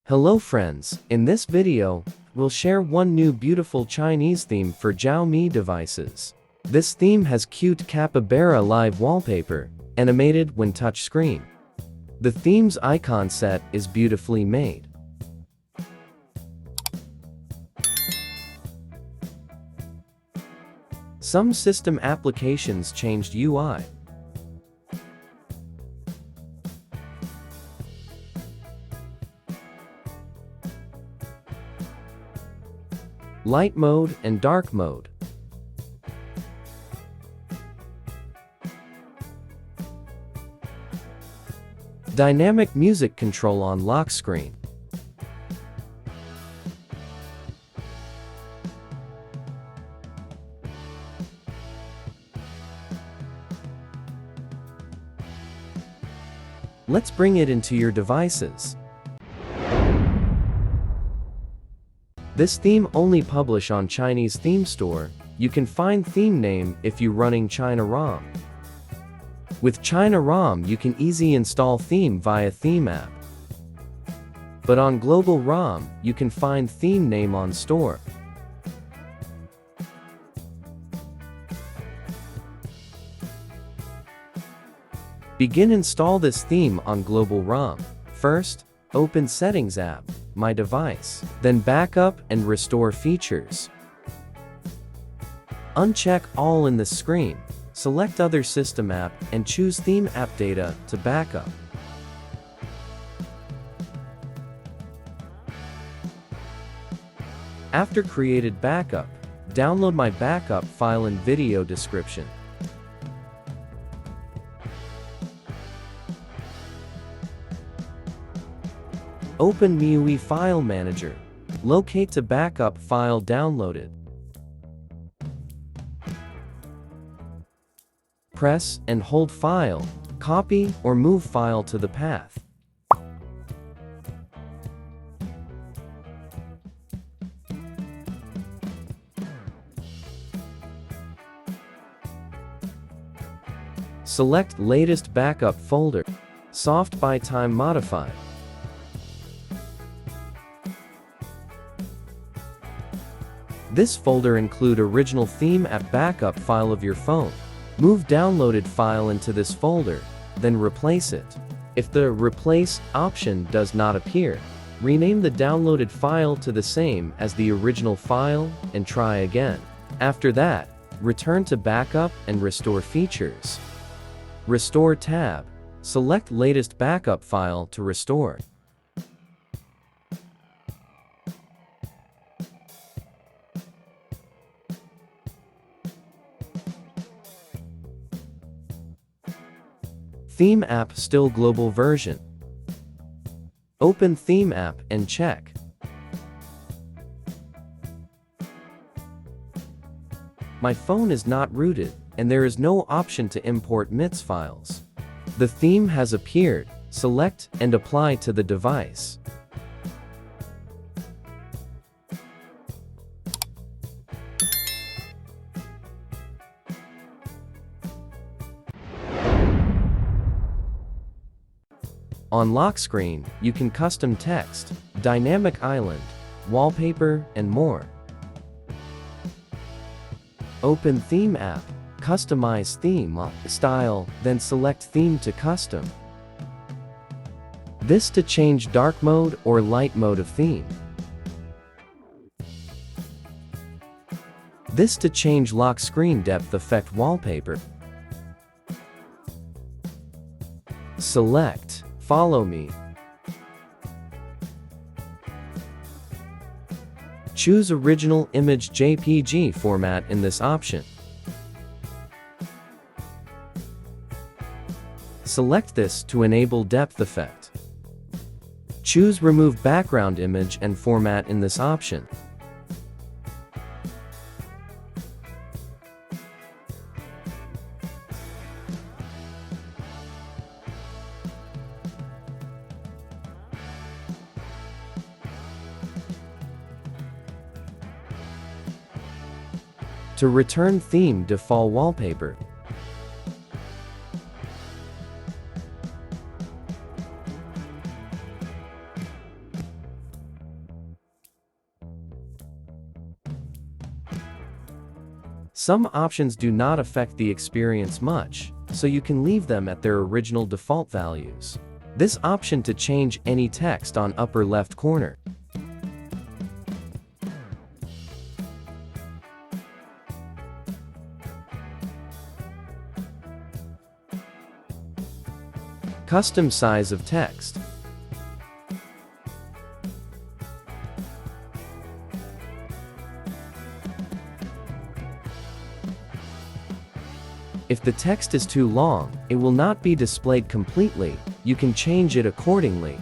Hello friends, in this video, we'll share one new beautiful Chinese theme for Xiaomi devices. This theme has cute Capybara live wallpaper, animated when touchscreen. The theme's icon set is beautifully made. Some system applications changed UI. Light mode and dark mode. Dynamic music control on lock screen. Let's bring it into your devices. This theme only publish on Chinese theme store. You can find theme name if you running China ROM. With China ROM you can easy install theme via theme app. But on global ROM, you can find theme name on store. Begin install this theme on global ROM. First, open Settings app, My Device, then Backup and Restore features. Uncheck all in the screen, select Other System app and choose Theme app data to backup. After created backup, download my backup file in video description. Open Miui File Manager. Locate the backup file downloaded. Press and hold File, copy or move file to the path. Select Latest Backup folder. Soft by Time Modified. This folder include original theme app backup file of your phone. Move downloaded file into this folder, then replace it. If the Replace option does not appear, rename the downloaded file to the same as the original file and try again. After that, return to Backup and Restore features. Restore tab. Select Latest Backup file to restore. Theme app still global version. Open theme app and check. My phone is not rooted, and there is no option to import MITS files. The theme has appeared. Select and apply to the device. On lock screen, you can custom text, dynamic island, wallpaper, and more. Open Theme app, customize theme style, then select Theme to Custom. This to change dark mode or light mode of theme. This to change lock screen depth effect wallpaper. Select Follow Me. Choose Original Image JPG format in this option. Select this to enable depth effect. Choose Remove Background Image and Format in this option. To return theme default wallpaper, Some options do not affect the experience much, so you can leave them at their original default values. This option to change any text on upper left corner. Custom size of text. If the text is too long, it will not be displayed completely. You can change it accordingly.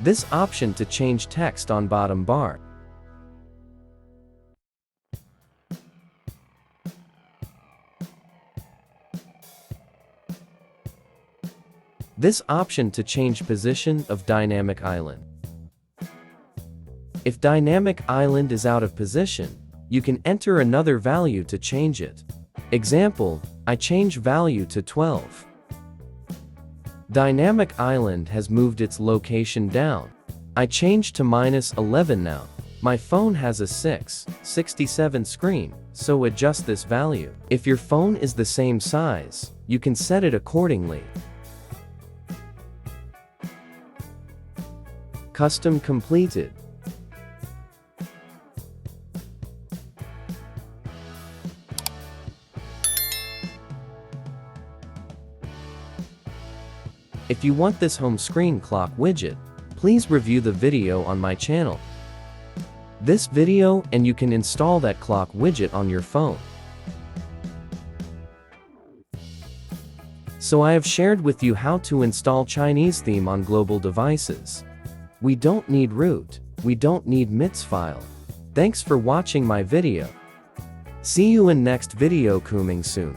This option to change text on bottom bar. This option to change position of dynamic island. If dynamic island is out of position, you can enter another value to change it. Example, I change value to 12. Dynamic island has moved its location down. I change to -11 now. My phone has a 667 screen, so adjust this value. If your phone is the same size, you can set it accordingly. Custom completed. If you want this home screen clock widget, please review the video on my channel. This video and you can install that clock widget on your phone. So I have shared with you how to install Chinese theme on global devices. We don't need root, we don't need MITS file. Thanks for watching my video. See you in next video coming soon.